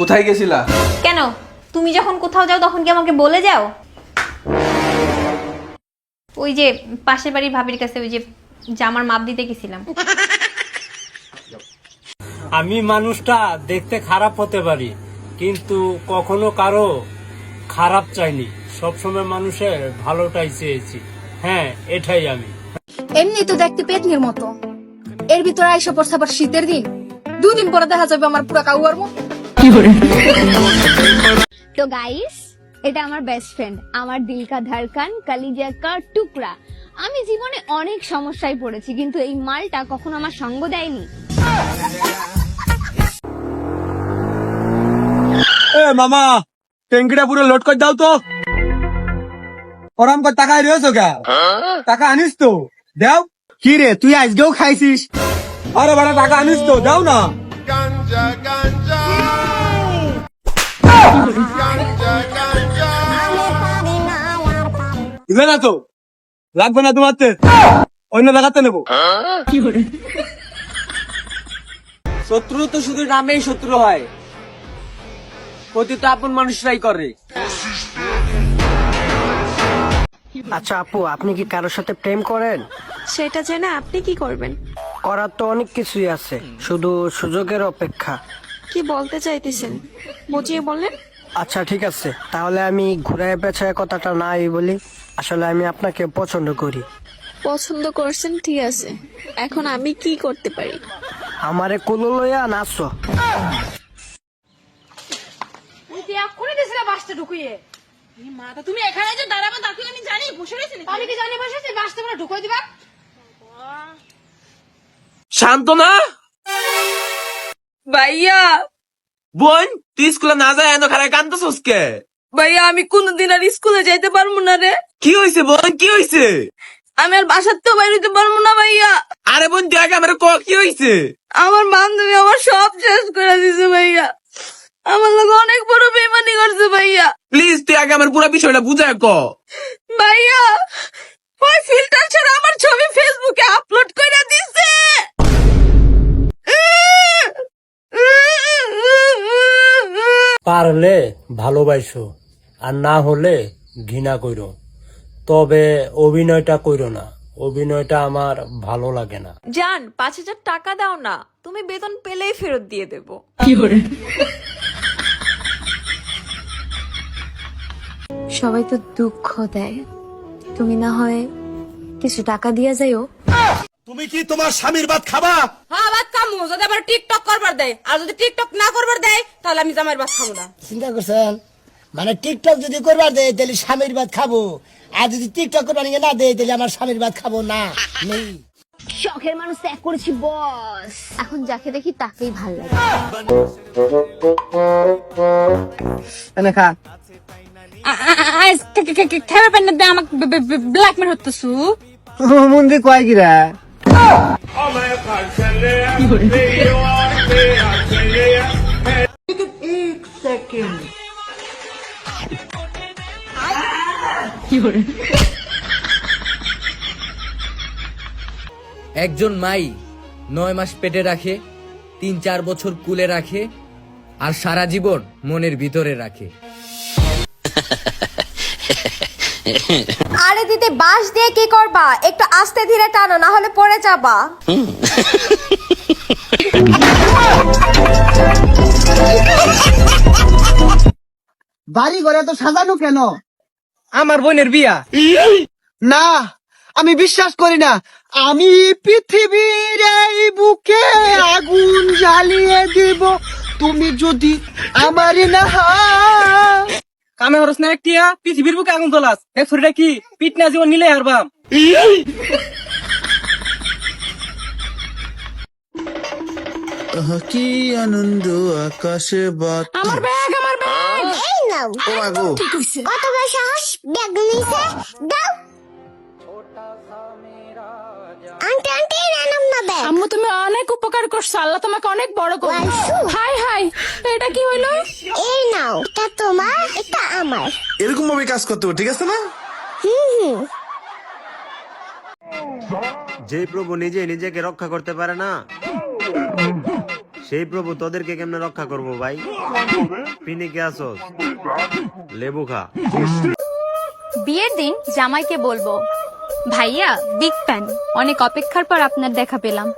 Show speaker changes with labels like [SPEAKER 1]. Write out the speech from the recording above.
[SPEAKER 1] কোথায় গেছিলা?
[SPEAKER 2] কেন তুমি যখন কোথাও যাও তখন কি আমাকে বলে যাও? ওই যে পাশের বাড়ির ভাবির কাছে ওই যে জামার মাপ দিতে গেছিলাম।
[SPEAKER 3] আমি মানুষটা দেখতে খারাপ হতে পারি, কিন্তু কখনো কারো খারাপ চাইনি, সবসময় মানুষের ভালোটাই চেয়েছি। হ্যাঁ, এটাই আমি।
[SPEAKER 4] এমনি তো দেখতে পেতনির মতো, এর ভিতরে আইসা পড়ছে আবার শীতের দিন, 2 দিন পরে দেখা যাবে আমার পুরা কাউয়ার মতো।
[SPEAKER 5] তো গাইস, এটা আমার বেস্ট ফ্রেন্ড, আমার দিল কা ধড়কন, কলিজা কা টুকরা। আমি জীবনে অনেক সমস্যায় পড়েছি, কিন্তু এই মালটা কখনো আমার সঙ্গ দেয়নি।
[SPEAKER 6] এ মামা, ট্যাঙ্কিটা পুরো লোড করে দাও তো। ওরম করে টাকা রয়েছো কে? টাকা আনিস তো দাও। কি রে, তুই আজকেও খাইছিস? আরে বাড়া, টাকা আনিস তো, দাও না। দিবে না তো, লাগবে না তোমার, অন্য জায়গাতে নেবো। শত্রু তো শুধু নামেই শত্রু হয়, ক্ষতি তো আপন মানুষরাই করে।
[SPEAKER 7] আচ্ছা আপু, আপনি কি কারোর সাথে প্রেম করেন?
[SPEAKER 8] সেটা জেনে আপনি কি করবেন?
[SPEAKER 7] করার তো অনেক কিছুই আছে, শুধু সুযোগের অপেক্ষা।
[SPEAKER 8] কি বলতে চাইতেছেন বুঝিয়ে বললেন।
[SPEAKER 7] আচ্ছা ঠিক আছে, তাহলে আমি ঘুরায় পেছায় কথাটা নাই বলি। আসলে আমি আপনাকে পছন্দ করি।
[SPEAKER 8] পছন্দ করছেন, ঠিক আছে, এখন আমি কি করতে পারি?
[SPEAKER 7] আমারে কুলো লইয়া নাচো।
[SPEAKER 4] তুমি এখানে যে দাঁড়াবে তাকে আমি জানি বসে রয়েছি, আমি কি জানি বসে আছি? বাসটা পুরো ঢুকাই দিবা।
[SPEAKER 1] শান্ত না
[SPEAKER 9] ভাইয়া,
[SPEAKER 1] বোন, তুই স্কুলে না যায় এত খারাপ কান্দছিস কে?
[SPEAKER 9] ভাইয়া, আমি কোনোদিন আর স্কুলে যাইতে পারবো না রে।
[SPEAKER 1] কি হয়েছে বোন, কি হয়েছে?
[SPEAKER 9] আমি আর বাসার তো বাইরে হইতে পারবো না ভাইয়া।
[SPEAKER 1] আরে বোন, তুই আগে আমার ক, কি হয়েছে?
[SPEAKER 9] আমার বান্ধবী আমার সব শেষ করে দিছে ভাইয়া। আমার লোক অনেক বড় বেইমানি করছে ভাইয়া।
[SPEAKER 1] প্লিজ তুই আগে আমার পুরো বিষয়টা বুঝায় ক।
[SPEAKER 9] ভাইয়া, ওই ফিল্টার ছাড়া আমার ছবি ফেসবুকে আপলোড করে দিছে।
[SPEAKER 3] পারলে ভালোবাসো, আর না হলে ঘৃণা কইরো, তবে অভিনয়টা কইরো না। অভিনয়টা আমার ভালো লাগে না।
[SPEAKER 8] জান, 5,000 টাকা দাও না, তুমি বেতন পেলেই ফেরত দিয়ে দেবো।
[SPEAKER 4] সবাই তো দুঃখ দেয়, তুমি না হয় কিছু টাকা দিয়া যাইও।
[SPEAKER 6] তুমি কি তোমার স্বামীর ভাত খাবা?
[SPEAKER 9] হ্যাঁ, ভাত খামু, যদি আবার টিকটক করবার দেয়। আর যদি টিকটক না করবার দেয়, তাহলে আমি জামাইয়ের ভাত খাবো না।
[SPEAKER 7] চিন্তা করছেন? মানে টিকটক যদি করবার দেয় তাহলে স্বামীর ভাত খাবো, আর যদি টিকটক করবার না দেয় তাহলে আমার স্বামীর ভাত খাবো না। নেই,
[SPEAKER 5] শখের মানুষ ত্যাগ করেছি বস, এখন যাকে দেখি তাকেই ভাল লাগে।
[SPEAKER 7] এনে খা।
[SPEAKER 9] খেয়ে পেন দে, আমাকে ব্ল্যাকমেল হতেছু।
[SPEAKER 7] মন্দির কয় কিরা?
[SPEAKER 10] একজন মাই 9 মাস পেটে রাখে, 3-4 বছর কুলে রাখে, আর সারা জীবন মনের ভিতরে রাখে।
[SPEAKER 4] আরে দিদি, বাঁশ দিয়ে কি করবা? একটু আস্তে ধীরে টানো, না হলে পড়ে যাবা।
[SPEAKER 7] বাড়ি ঘরে তো সাজানো কেন?
[SPEAKER 6] আমার বোনের বিয়া।
[SPEAKER 7] না, আমি বিশ্বাস করি না। আমি পৃথিবীর এই বুকে আগুন জ্বালিয়ে দিব তুমি যদি আমারে না হয়।
[SPEAKER 6] কামে হরস না একটিয়া, পৃথিবীর বুকে আগুন জ্বলাস। এ ছুরিটা কি পিট না জীবন নিলে হারবাম।
[SPEAKER 11] কি আনন্দ আকাশে বাত।
[SPEAKER 9] আমার ব্যাগ, আমার ব্যাগ।
[SPEAKER 5] এই নাও।
[SPEAKER 11] ও মাগো,
[SPEAKER 5] কত বড় সাহস, ব্যাগ নিছে, দাও। আন্টি আন্টি, নাম না ব্যাগ।
[SPEAKER 9] আম্মু, তুমি অনেক উপকার করছো, আল্লাহ তোমাকে অনেক বড় করবে। হাই হাই, এটা কি হইলো?
[SPEAKER 5] এই নাও, এটা তোমার, এটা আমার।
[SPEAKER 11] এরকম ভাবে কাজ করতে হবে, ঠিক আছে না?
[SPEAKER 12] যে প্রভু নিজে নিজেকে রক্ষা করতে পারে না, সেই প্রভু তোদেরকে কেমনে রক্ষা করবো ভাই? পিনিকে আসোস, লেবু খা।
[SPEAKER 5] বিয়ের দিন জামাইকে বলবো, ভাইয়া বিগ ফ্যান, অনেক অপেক্ষার পর আপনার দেখা পেলাম।